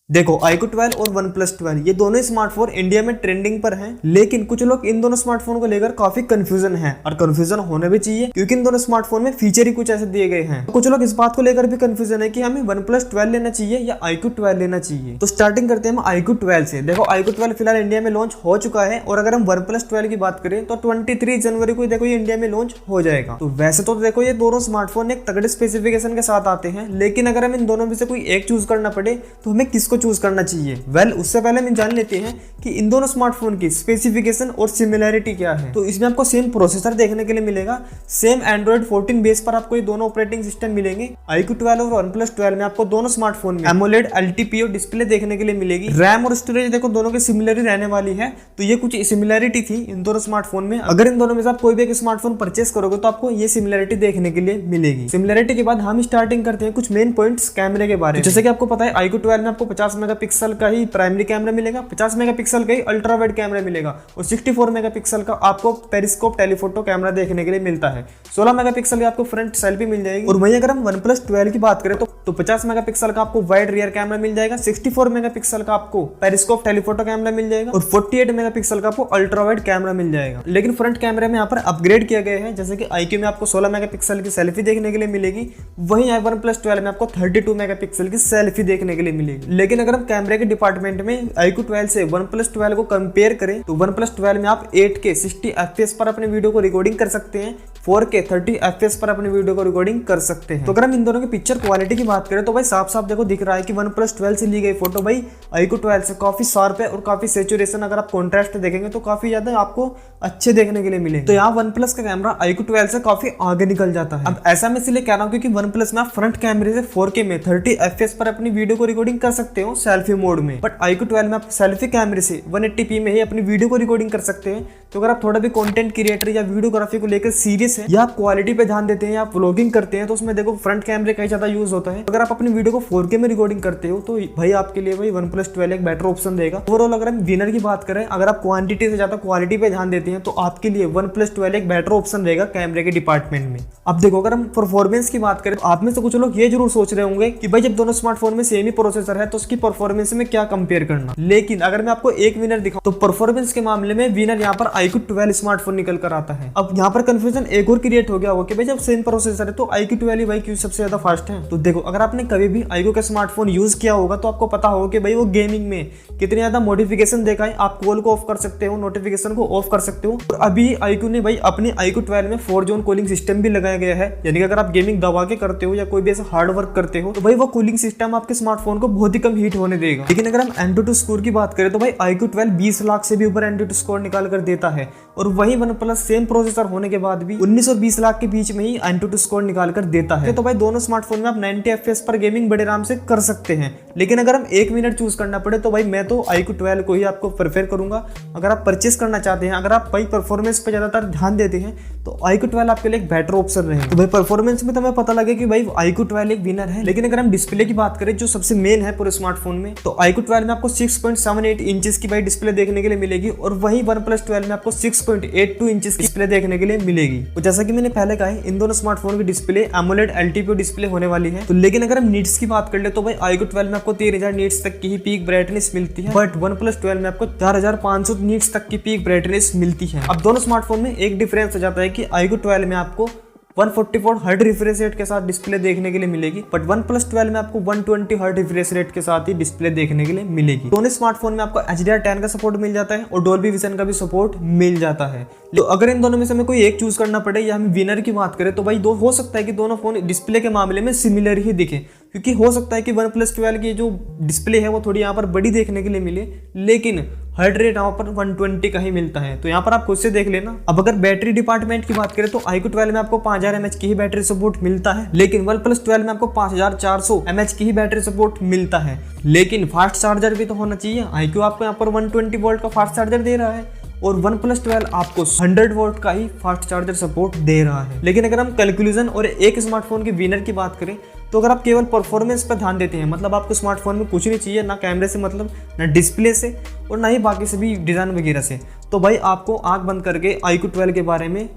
देखो iQOO 12 और OnePlus 12 ये दोनों स्मार्टफोन इंडिया में ट्रेंडिंग पर हैं, लेकिन कुछ लोग इन दोनों स्मार्टफोन को लेकर काफी कंफ्यूजन है और कंफ्यूजन होने भी चाहिए क्योंकि इन दोनों स्मार्टफोन में फीचर ही कुछ ऐसे दिए गए हैं। कुछ लोग इस बात को लेकर भी कंफ्यूजन है कि हमें OnePlus 12 लेना चाहिए या iQOO 12 लेना चाहिए। तो स्टार्टिंग करते हैं हम iQOO 12 से। देखो iQOO 12 फिलहाल इंडिया में लॉन्च हो चुका है और अगर हम OnePlus 12 की बात करें तो 23 जनवरी को देखो ये इंडिया में लॉन्च हो जाएगा। तो वैसे तो देखो ये दोनों स्मार्टफोन एक तगड़े स्पेसिफिकेशन के साथ आते हैं, लेकिन अगर हम इन दोनों में से कोई एक चूज करना पड़े तो हमें किसको चूज करना चाहिए? उससे पहले हम जान लेते हैं कि इन दोनों स्मार्टफोन की स्पेसिफिकेशन और सिमिलरिटी क्या है। तो इसमें आपको सेम प्रोसेसर देखने के लिए मिलेगा, सेम एंड्रॉइड 14 बेस पर आपको ये दोनों ऑपरेटिंग सिस्टम मिलेंगे। iQOO 12 और OnePlus 12 में आपको दोनों स्मार्टफोन में AMOLED LTPO डिस्प्ले देखने के लिए मिलेगी। रैम और स्टोरेज देखो दोनों की सिमिलर ही रहने वाली है, तो ये कुछ सिमिलरिटी थी इन दोनों स्मार्टफोन में। अगर इन दोनों में से आप कोई भी एक स्मार्टफोन परचेस करोगे तो आपको ये सिमिलरिटी देखने के लिए मिलेगी। सिमिलरिटी के बाद हम स्टार्टिंग करते हैं कुछ मेन पॉइंट्स कैमरे के बारे में। जैसे कि आपको पता है iQOO 12 में आपको 50 मेगापिक्सल का ही प्राइमरी कैमरा मिलेगा, 50 मेगापिक्सल का ही अल्ट्रा वाइड कैमरा मिलेगा और 64 मेगापिक्सल का आपको पेरिस्कोप टेलीफोटो कैमरा देखने के लिए मिलता है। 16 मेगापिक्सल की आपको फ्रंट सेल्फी मिल जाएगी। और वहीं अगर हम OnePlus 12 की बात करें तो 50 मेगापिक्सल का आपको वाइड रियर कैमरा मिल जाएगा, 64 मेगापिक्सल का आपको पेरिस्कोप टेलीफोटो कैमरा मिल जाएगा और 48 मेगापिक्सल का आपको अल्ट्रा वाइड कैमरा मिल जाएगा। लेकिन फ्रंट कैमरे में यहाँ पर अपग्रेड किया गया है, जैसे कि iQOO में आपको 16 मेगापिक्सल की सेल्फी देखने के लिए मिलेगी, वहीं OnePlus 12 में आपको 32 मेगापिक्सल की सेल्फी देखने के लिए मिलेगी। लेकिन अगर हम कैमरे के डिपार्टमेंट में iQOO 12 से OnePlus 12 को कंपेयर करें तो OnePlus 12 में आप 8K 60 FPS पर अपने वीडियो को रिकॉर्डिंग कर सकते हैं, 4K 30 FPS पर अपने वीडियो को रिकॉर्डिंग कर सकते हैं। तो अगर हम इन दोनों की पिक्चर क्वालिटी की बात करें तो भाई साफ साफ देखो दिख रहा है कि OnePlus 12 से ली गई फोटो भाई iQOO 12 से काफी शार्प है और काफी सैचुरेशन अगर आप कॉन्ट्रास्ट देखेंगे तो काफी ज्यादा आपको अच्छे देखने के लिए मिले। तो यहाँ OnePlus का कैमरा iQOO 12 से काफी आगे निकल जाता है। अब ऐसा मैं इसलिए कह रहा हूँ क्योंकि OnePlus में आप फ्रंट कैमरे से 4K में 30 FPS पर अपनी वीडियो को रिकॉर्डिंग कर सकते हो सेल्फी मोड में, बट iQOO 12 में आप सेल्फी कैमरे से 180p में ही अपनी वीडियो को रिकॉर्डिंग कर सकते हैं। तो अगर आप थोड़ा भी कंटेंट क्रिएटर या वीडियोग्राफी को लेकर सीरियस है या आप क्वालिटी पे ध्यान देते हैं या आप व्लॉगिंग करते हैं तो उसमें देखो फ्रंट कैमरे का ज्यादा यूज होता है। अगर आप अपनी वीडियो को 4K में रिकॉर्डिंग करते हो तो भाई आपके लिए भाई OnePlus 12 एक बेटर ऑप्शन देगा। ओवरऑल अगर हम विनर की बात करें, अगर आप क्वांटिटी से ज्यादा क्वालिटी पे ध्यान देते हैं तो आपके लिए OnePlus 12 एक बेटर ऑप्शन रहेगा कैमरे के डिपार्टमेंट में। अब देखो अगर हम परफॉर्मेंस की बात करें तो आप में से कुछ लोग ये जरूर सोच रहे होंगे कि भाई जब दोनों स्मार्टफोन में सेम ही प्रोसेसर है तो उसकी परफॉर्मेंस में क्या कंपेयर करना। लेकिन अगर मैं आपको एक विनर दिखाऊं तो परफॉर्मेंस के मामले में विनर यहाँ पर iQOO 12 स्मार्टफोन निकल कर आता है। अब यहाँ पर कंफ्यूजन एक और क्रिएट हो गया होगा कि भाई जब सेम प्रोसेसर है तो iQOO 12 ही भाई क्यों सबसे ज्यादा फास्ट है। तो देखो अगर आपने कभी भी iQOO का स्मार्टफोन यूज किया होगा तो आपको पता होगा कि भाई वो गेमिंग में कितनी ज्यादा मॉडिफिकेशन देखा है। आप कॉल को ऑफ कर सकते हो, नोटिफिकेशन को ऑफ कर सकते हो। और अभी iQOO ने भाई अपनी iQOO 12 में 4 जोन कूलिंग सिस्टम भी लगाया गया है, यानी कि अगर आप गेमिंग दबा के करते हो या कोई भी ऐसा हार्ड वर्क करते हो तो भाई वो कूलिंग सिस्टम आपके स्मार्टफोन को बहुत ही कम हीट होने देगा। लेकिन अगर हम AnTuTu स्कोर की बात करें तो भाई iQOO 12 20 लाख से भी ऊपर AnTuTu स्कोर निकाल कर देता है और वही OnePlus सेम प्रोसेसर होने के बाद भी 19 और 20 लाख के बीच में ही AnTuTu स्कोर निकाल कर देता है। तो भाई दोनों स्मार्टफोन में आप 90 FPS पर गेमिंग बड़े आराम से कर सकते हैं। लेकिन अगर हम एक मिनट चूज करना पड़े तो भाई मैं तो iQOO 12 को ही आपको प्रेफर करूंगा। अगर आप परचेस करना चाहते हैं, अगर आप भाई परफॉर्मेंस पर ज्यादातर ध्यान देते हैं तो iQOO 12 आपके लिए एक बेटर ऑप्शन रहेगा। तो भाई परफॉर्मेंस में तो हमें पता लगे कि भाई iQOO 12 एक विनर है। लेकिन अगर हम डिस्प्ले की बात करें जो सबसे मेन है पूरे स्मार्टफोन में तो iQOO 12 में आपको 6.78 इंचेस की भाई डिस्प्ले देखने के लिए मिलेगी और वहीं OnePlus 12 में आपको 6.82 इंचेस की डिस्प्ले देखने के लिए मिलेगी। तो जैसा कि मैंने पहले कहा है इन दोनों स्मार्टफोन की डिस्प्ले AMOLED LTPO डिस्प्ले होने वाली है। तो लेकिन अगर हम नीट्स की बात कर ले तो भाई iQOO 12 में आपको 3000 नीट्स तक की ही पीक ब्राइटनेस मिलती है, बट OnePlus 12 में आपको 4500 नीट्स तक की पीक ब्राइटनेस मिलती है। अब दोनों स्मार्टफोन में एक डिफरेंस हो जाता है कि iQOO 12 में आपको 144 हर्ट रिफ्रेश रेट के साथ डिस्प्ले देखने के लिए मिलेगी, बट OnePlus 12 में आपको 120 हर्ट रिफ्रेश रेट के साथ ही डिस्प्ले देखने के लिए मिलेगी। दोनों स्मार्टफोन में आपको HDR10 का सपोर्ट मिल जाता है और डॉल्बी विजन का भी सपोर्ट मिल जाता है। तो अगर इन दोनों में से हमें कोई एक चूज करना पड़े या हम विनर की बात करें तो भाई दो हो सकता है कि दोनों फोन डिस्प्ले के मामले में सिमिलर ही दिखे, क्योंकि हो सकता है कि OnePlus 12 की जो डिस्प्ले है वो थोड़ी यहाँ पर बड़ी देखने के लिए मिले, लेकिन हर्ट रेट यहाँ पर 120 का ही मिलता है। तो यहाँ पर आप खुद से देख लेना। अब अगर बैटरी डिपार्टमेंट की बात करें तो iQOO 12 में आपको 5000 mAh की ही बैटरी सपोर्ट मिलता है, लेकिन OnePlus 12 में आपको 5400 mAh की ही बैटरी सपोर्ट मिलता है। लेकिन फास्ट चार्जर भी तो होना चाहिए। iQOO आपको यहाँ पर 120 वोल्ट का फास्ट चार्जर दे रहा है और OnePlus 12 आपको 100 वोल्ट का ही फास्ट चार्जर सपोर्ट दे रहा है। लेकिन अगर हम कैलकुलेशन और एक स्मार्टफोन के विनर की बात करें तो अगर आप केवल परफॉर्मेंस पर ध्यान देते हैं, मतलब आपको स्मार्टफोन में कुछ नहीं चाहिए, ना कैमरे से मतलब, ना डिस्प्ले से और ना ही बाकी से भी डिज़ाइन वगैरह से, तो भाई आपको आंख बंद करके iQOO 12 के बारे में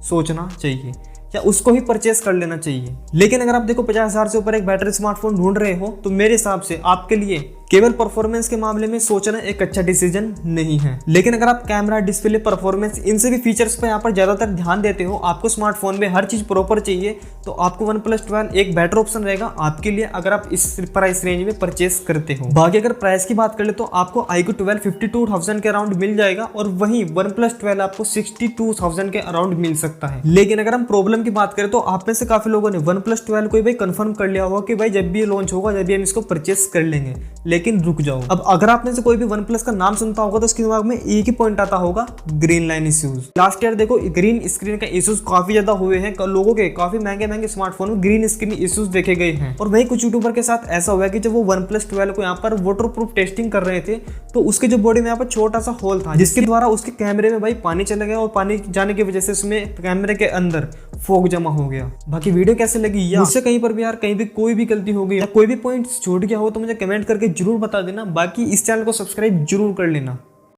सोचना चाहिए या उसको ही परचेस कर लेना चाहिए। लेकिन अगर आप देखो 50,000 से ऊपर एक बैटरी स्मार्टफोन ढूंढ रहे हो तो मेरे हिसाब से आपके लिए केवल परफॉर्मेंस के मामले में सोचना एक अच्छा डिसीजन नहीं है। लेकिन अगर आप कैमरा, डिस्प्ले, परफॉर्मेंस इन सभी फीचर्स पे यहाँ पर ज्यादातर ध्यान देते हो, आपको स्मार्टफोन में हर चीज प्रॉपर चाहिए, तो आपको OnePlus 12 एक बेटर ऑप्शन रहेगा आपके लिए अगर आप इस प्राइस रेंज में परचेस करते हो। बाकी अगर प्राइस की बात कर ले तो आपको iQOO 12 52,000 के अराउंड मिल जाएगा और वहीं OnePlus 12 आपको 62,000 के अराउंड मिल सकता है। लेकिन अगर हम प्रॉब्लम की बात करें तो आप में से काफी लोगों ने OnePlus 12 को भाई कंफर्म कर लिया होगा कि भाई जब भी ये लॉन्च होगा, जब भी हम इसको परचेस कर लेंगे। लेकिन रुक जाओ, अब अगर आप में से कोई भी OnePlus का नाम सुनता होगा तो उसके दिमाग में एक ही पॉइंट आता होगा, green line issues. Last year देखो ग्रीन स्क्रीन का इश्यूज काफी ज्यादा हुए हैं, लोगों के काफी महंगे स्मार्टफोन में ग्रीन स्क्रीन इश्यूज देखे गए हैं। और वही कुछ यूट्यूबर के साथ ऐसा हुआ कि जब वो OnePlus 12 को यहाँ पर वाटरप्रूफ टेस्टिंग कर रहे थे तो उसके जो बॉडी में यहाँ पर छोटा सा होल था जिसके द्वारा उसके कैमरे में भाई पानी चला गया और पानी जाने की वजह से उसमें कैमरे के अंदर फोग जमा हो गया। बाकी वीडियो कैसे लगी या मुझसे कहीं पर भी यार कहीं भी कोई भी गलती हो गई या कोई भी पॉइंट छूट गया हो तो मुझे कमेंट करके जरूर बता देना। बाकी इस चैनल को सब्सक्राइब जरूर कर लेना।